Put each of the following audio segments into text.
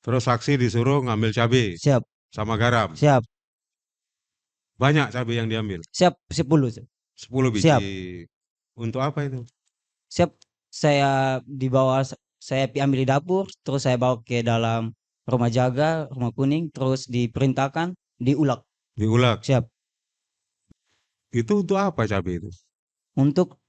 Terus saksi disuruh ngambil cabai Siap, sama garam. siap, Banyak cabai yang diambil. siap, 10. 10 biji. Siap, Untuk apa itu? siap. Saya ambil di dapur, terus saya bawa ke dalam rumah jaga, rumah kuning, terus diperintahkan diulek. Diulek. Siap. Itu untuk apa cabai itu? Untuk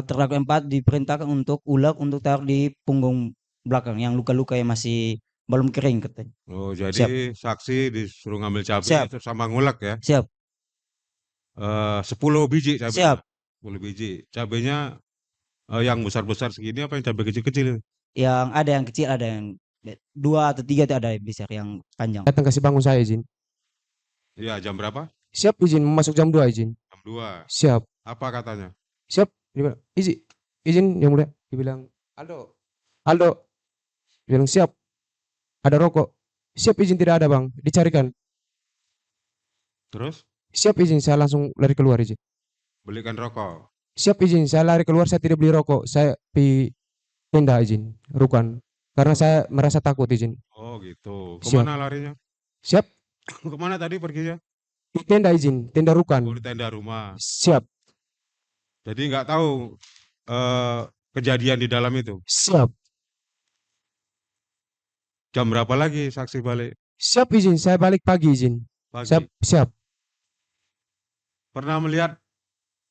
terdakwa 4 diperintahkan untuk ulek untuk taruh di punggung belakang yang luka-luka yang masih belum kering katanya. Oh, Siap, jadi saksi disuruh ngambil cabai siap, itu sama ngulek ya. siap, 10 biji cabainya. siap. 10 biji. Cabainya yang besar-besar segini apa yang cabai kecil-kecil? Yang ada yang kecil, ada yang 2 atau 3 itu ada yang besar, yang panjang. Datang kasih bangun saya izin. Iya, jam berapa? Siap izin, masuk jam 2 izin. Jam 2. Siap, Apa katanya? siap. Dia bilang, izin yang mulia. Dibilang, Aldo, Aldo. Dia bilang, siap, ada rokok. Siap izin, tidak ada bang, dicarikan. Terus Siap izin, saya langsung lari keluar izin. belikan rokok. Siap izin, saya lari keluar, saya tidak beli rokok. Saya pindah izin, rukan. Karena saya merasa takut izin. Oh gitu. Siap, Kemana larinya? siap. Kemana tadi perginya? Di tenda izin, tenda Oh, rukan. di tenda rumah. Siap, Jadi nggak tahu kejadian di dalam itu. siap. Jam berapa lagi saksi balik? Siap izin, saya balik pagi izin. Pagi. Siap. Pernah melihat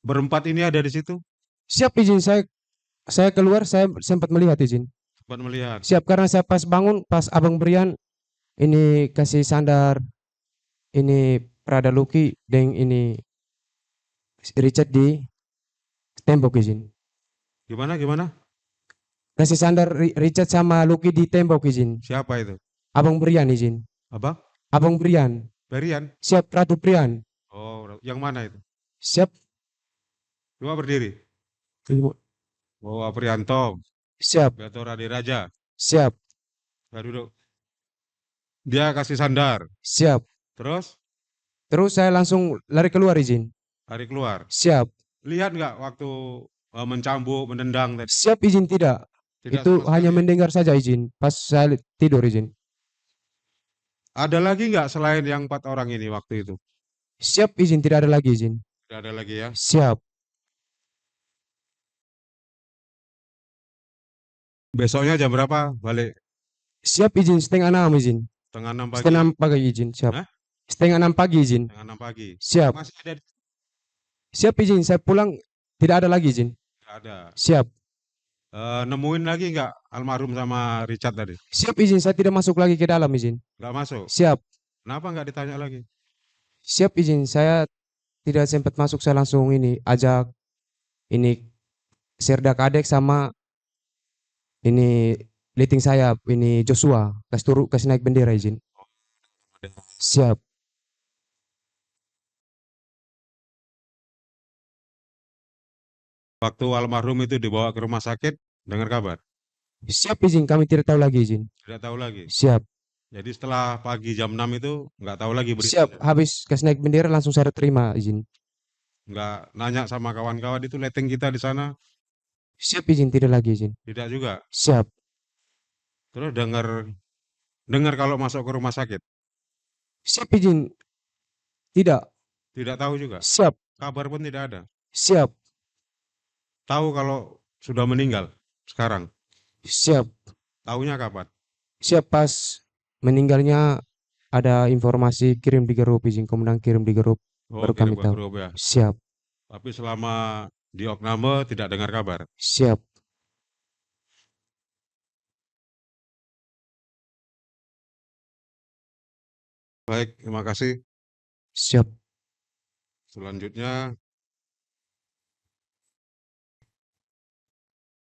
berempat ini ada di situ? Siap izin, saya keluar, saya sempat melihat izin. Sempat melihat. Siap, karena saya pas bangun, pas Abang Brian ini kasih sandar, ini Prada Lucky, dan ini Richard di tembok izin. Gimana? Kasih sandar Richard sama Lucky di tembok izin. Siapa itu? Abang Brian izin. Abang? Abang Brian. Berian? Siap, Ratu Brian. Oh, yang mana itu? Siap. Cuma berdiri. Oh, Aprianto. Siap. Gatot Radiraja. Siap. Ya, duduk. Dia kasih sandar. Siap. Terus saya langsung lari keluar izin. lari keluar. Siap. Lihat nggak waktu mencambuk, menendang tadi? Siap izin, tidak. Tidak Itu sama hanya sekali. mendengar saja izin. Pas saya tidur izin. Ada lagi nggak selain yang 4 orang ini waktu itu? Siap izin, tidak ada lagi izin. Tidak ada lagi ya. Siap. Besoknya jam berapa balik? Siap izin, setengah 6 izin. Setengah 6 pagi. Setengah 6 pagi izin, siap. Hah? Setengah 6 pagi izin. Setengah 6 pagi. Siap. Masih ada? Siap izin, saya pulang tidak ada lagi izin. Tidak ada. Siap. Nemuin lagi nggak almarhum sama Richard tadi? Siap izin, saya tidak masuk lagi ke dalam izin. Nggak masuk. Siap. Kenapa nggak ditanya lagi? Siap izin, saya tidak sempat masuk, saya langsung ini ajak ini Serda Kadek sama ini liting saya ini Joshua kasih naik bendera izin. Siap. Waktu almarhum itu dibawa ke rumah sakit, dengar kabar? Siap izin, kami tidak tahu lagi izin. Tidak tahu lagi. Siap. Jadi setelah pagi jam 6 itu nggak tahu lagi berita. Siap, habis kasih naik bendera langsung saya terima izin. Nggak nanya sama kawan-kawan itu letting kita di sana? Siap izin, tidak lagi izin. Tidak juga. Siap. Terus dengar kalau masuk ke rumah sakit? Siap izin. Tidak. Tidak tahu juga. Siap. Kabar pun tidak ada. Siap. Tahu kalau sudah meninggal sekarang? Siap. Tahunya kapan? Siap, pas meninggalnya ada informasi kirim di grup izin, komandan kirim di grup. Oh, Baru kirim kami ke tahu. grup ya. Siap. Tapi selama di Okname tidak dengar kabar. Siap. Baik, terima kasih. Siap. Selanjutnya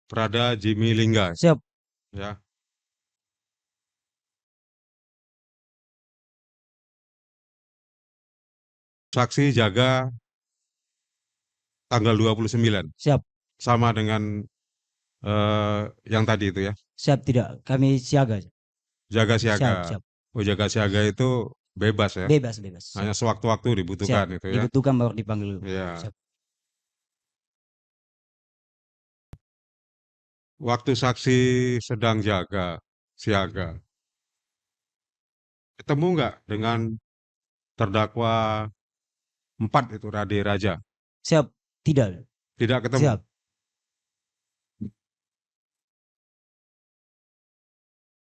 Prada Jimmy Lingga. Siap. Ya. Saksi jaga tanggal 29. Siap. Sama dengan yang tadi itu ya. Siap, tidak. Kami siaga. Jaga siaga. Siap. Oh, jaga siaga itu bebas ya. Bebas. Hanya sewaktu-waktu dibutuhkan Siap. itu ya. Dibutuhkan baru dipanggil. Ya. Siap. Waktu saksi sedang jaga siaga, ketemu nggak dengan terdakwa 4 itu Rade Raja? Siap. Tidak. Tidak ketemu. Siap.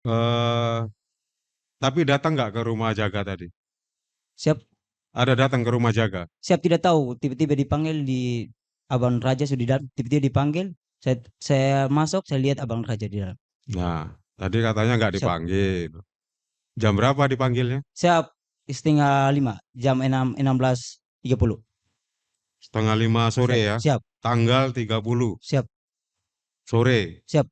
Eh, tapi datang nggak ke rumah jaga tadi? Siap. Ada datang ke rumah jaga. Siap, tidak tahu. Tiba-tiba dipanggil di Abang Raja sudah di dalam. Tiba-tiba dipanggil. Saya masuk, saya lihat Abang Raja di dalam. Nah, tadi katanya nggak Siap. dipanggil. Jam berapa dipanggilnya? Siap. 4:30 jam 16:30. 4:30 sore ya. Siap. Tanggal 30 Siap. sore Siap.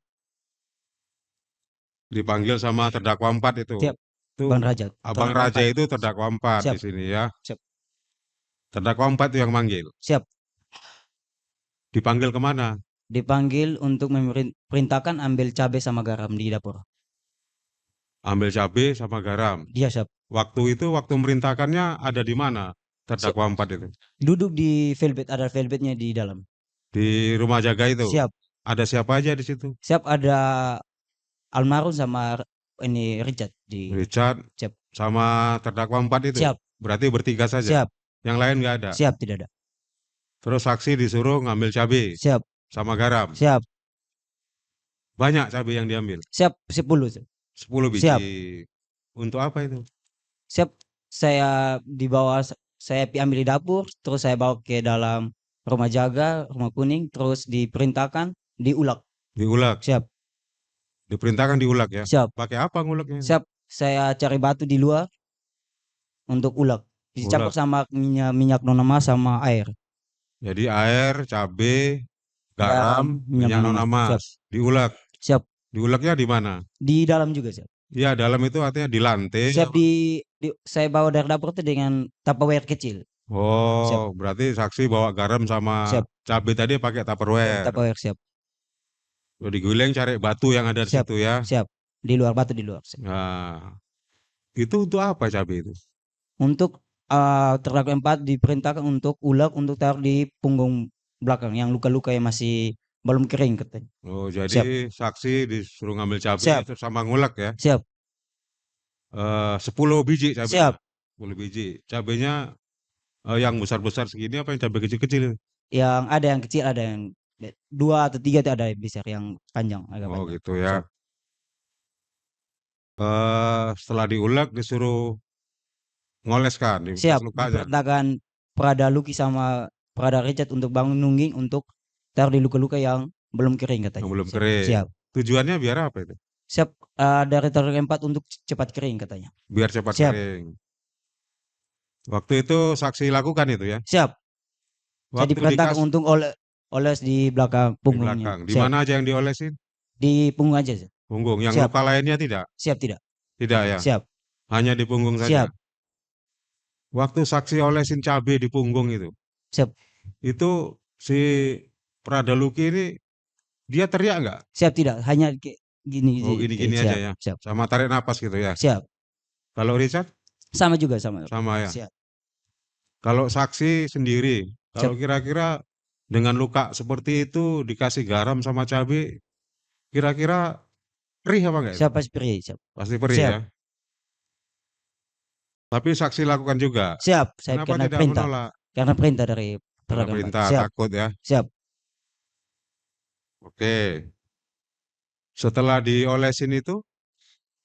dipanggil sama terdakwa 4 itu. Siap. Itu Abang Raja. Abang Terdakwa Raja 4. itu terdakwa 4 di Siap. sini ya. Siap. Terdakwa 4 itu yang manggil. Siap. Dipanggil kemana? Dipanggil untuk memerintahkan ambil cabai sama garam di dapur. Ambil cabai sama garam. Dia siap. Waktu itu, waktu memerintahkannya ada di mana terdakwa 4 itu? Duduk di velvet, ada velvetnya di dalam. Di rumah jaga itu? Siap. Ada siapa aja di situ? Siap, ada almarhum sama ini Richard di. Richard Siap. sama terdakwa 4 itu? Siap. Berarti bertiga saja? Siap. Yang lain nggak ada? Siap, tidak ada. Terus saksi disuruh ngambil cabai Siap. sama garam. Siap. Banyak cabai yang diambil? Siap, 10. 10 biji. Siap. Untuk apa itu? Siap, saya dibawa, saya ambil di dapur, terus saya bawa ke dalam rumah jaga, rumah kuning, terus diperintahkan diulek. Diulek? Siap. Diperintahkan diulek ya? Siap. Pakai apa nguleknya? Siap, saya cari batu di luar untuk ulek. Dicampur Ulek. sama minyak nona mas sama air. Jadi air, cabai, garam, minyak nona mas. Diulek. Siap. Diuleknya di mana? Di dalam juga, siap. Iya, dalam itu artinya di lantai. Siap, saya bawa dari dapur itu dengan Tupperware kecil. Oh, berarti saksi bawa garam sama Siap. cabai tadi pakai Tupperware. Tupperware, siap. Udah diguleng cari batu yang ada di Siap. situ ya. Siap. Di luar, batu di luar. Siap. Nah, itu untuk apa cabai itu? Untuk terdakwa 4 diperintahkan untuk ulek untuk taruh di punggung belakang yang luka-luka yang masih belum kering katanya. Oh, jadi saksi disuruh ngambil cabai itu sama ngulek ya? Siap. 10 biji cabainya. Siap. 10 biji. Cabainya yang besar-besar segini apa yang cabai kecil-kecil? Yang ada yang kecil, ada yang 2 atau 3 itu ada yang besar, yang panjang, agak Oh, panjang. gitu ya. Setelah diulek disuruh ngoleskan di Siap. lukanya. Diperintahkan Prada Luki sama Prada Richard untuk bangun nungging untuk taruh di luka-luka yang belum kering katanya. Yang belum kering. Siap. Tujuannya biar apa itu? Siap, dari terdakwa 4 untuk cepat kering katanya. Biar cepat Siap. kering. Waktu itu saksi lakukan itu ya? Siap. Saya Waktu diperintahkan untuk oles di belakang di punggungnya. belakang. Di mana aja yang diolesin? Di punggung aja. Punggung. Yang Siap. luka lainnya tidak? Siap, tidak. Tidak ya? Siap. Hanya di punggung saja? Siap. Waktu saksi olesin cabai di punggung itu? Siap. Itu si Prada Luki ini dia teriak nggak? Siap, tidak. Hanya gini. Oh, gini-gini siap, aja ya? Siap. Sama tarik napas gitu ya? Siap. Kalau Richard? Sama juga, sama. Sama ya? Siap. Kalau saksi sendiri, kalau Siap. kira-kira dengan luka seperti itu dikasih garam sama cabai, kira-kira perih apa enggak? Siap, pasti perih. Siap. Pasti perih Siap. ya? Tapi saksi lakukan juga? Siap. Saya Kenapa karena tidak perintah. menolak? Karena perintah dari Karena terdakwa 4. perintah, Siap. takut ya? Siap. Oke. Setelah diolesin itu,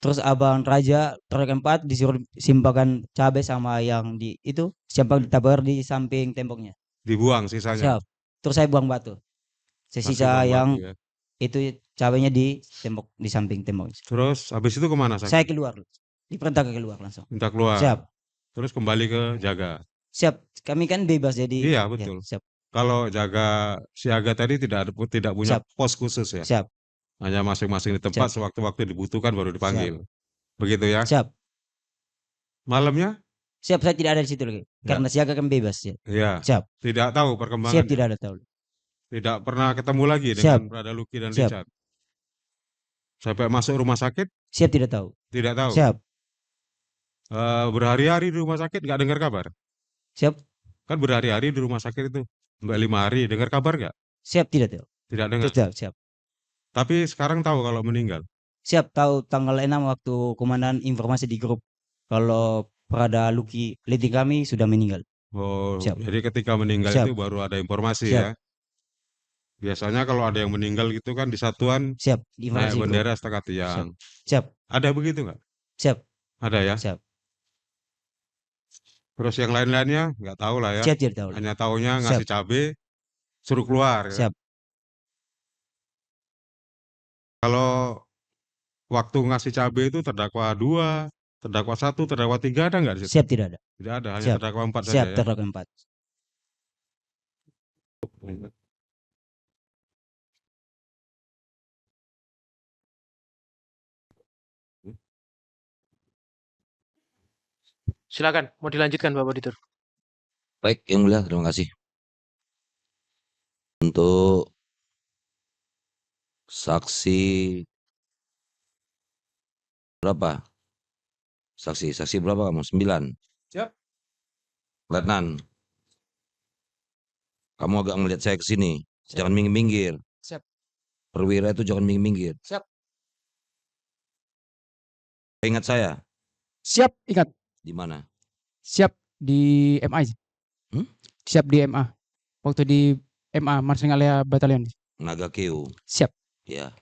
Terus Abang Raja terdakwa 4 disuruh simpangkan cabai sama yang di itu, simpang ditabar di samping temboknya. dibuang sisanya? Siap. Terus saya buang batu. Masih Sisa buang yang batu ya? itu cabainya di tembok, di samping tembok. Terus habis itu kemana Saya saksi? keluar. Diperintahkan keluar langsung. Minta keluar? Siap. Terus kembali ke jaga? Siap. Kami kan bebas jadi. Iya, Ya, betul. siap. Kalau jaga siaga tadi tidak punya Siap. pos khusus ya? Siap. Hanya masing-masing di tempat sewaktu-waktu dibutuhkan baru dipanggil. Begitu ya? Siap. Malamnya? Siap, saya tidak ada di situ lagi. Karena siaga kan bebas ya. Iya. Siap. Tidak tahu Siap, perkembangannya? tidak ada tahu. Tidak pernah ketemu lagi Siap. dengan Prada Luki dan Siap. Richard? Sampai masuk rumah sakit? Siap, tidak tahu. Tidak tahu? Siap. Berhari-hari di rumah sakit nggak dengar kabar? Siap. Kan berhari-hari di rumah sakit itu. Sampai 5 hari. Dengar kabar nggak? Siap, tidak tahu. Tidak dengar? Siap, siap. Tapi sekarang tahu kalau meninggal? Siap, tahu tanggal 6 waktu komandan informasi di grup Kalau Prada Lucky liting kami sudah meninggal. Oh, Siap. jadi ketika meninggal Siap. itu baru ada informasi Siap. ya. Biasanya kalau ada yang meninggal gitu kan di satuan Siap, naik informasi bro. bendera setengah tiang. Siap, Ada begitu nggak? siap, Ada ya. siap. Terus yang lain-lainnya nggak tahu lah ya. Siap tidak tahu. Hanya taunya ngasih cabe, suruh keluar. Ya. Siap. Kalau waktu ngasih cabe itu terdakwa 2, terdakwa 1, terdakwa 3 ada nggak di situ? Siap tidak ada. Tidak ada, hanya Siap. terdakwa 4 Siap, saja ya. terdakwa 4. Silakan, mau dilanjutkan Bapak Auditor. Baik, Yang Mulia, terima kasih. Untuk saksi berapa? Saksi berapa kamu? 9. Siap. Letnan, kamu agak melihat saya ke sini. Jangan minggir-minggir. Siap. Perwira itu jangan minggir-minggir. Siap. Ingat saya? Siap, ingat. Di mana? Siap di MA. Siap di MA. Waktu di MA, Marching Area Battalion. Naga Keo. Siap. Ya.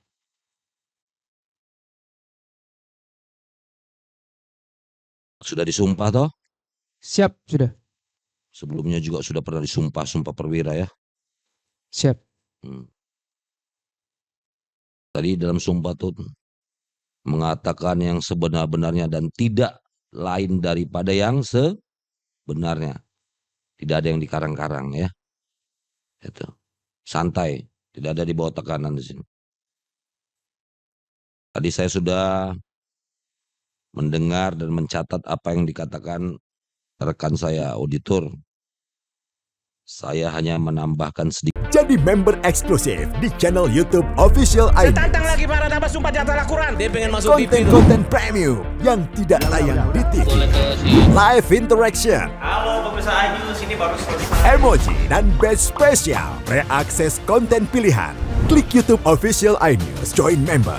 Sudah disumpah toh? Siap, sudah. Sebelumnya juga sudah pernah disumpah, sumpah perwira ya. Siap. Tadi dalam sumpah itu mengatakan yang sebenar-benarnya dan tidak lain daripada yang sebenarnya. Tidak ada yang dikarang-karang ya. Itu. Santai, tidak ada di bawah tekanan di sini. Tadi saya sudah mendengar dan mencatat apa yang dikatakan rekan saya auditor. Saya hanya menambahkan sedikit. Jadi member eksklusif di channel YouTube Official Saya iNews. tantang lagi para tambah sumpah di atas Al-Quran. Dia pengen masuk TV tuh. Konten-konten premium yang tidak tayang di TV. Live interaction. Halo pemirsa iNews, ini baru selesai. Emoji dan badge spesial. Reakses konten pilihan. Klik YouTube Official iNews. Join member.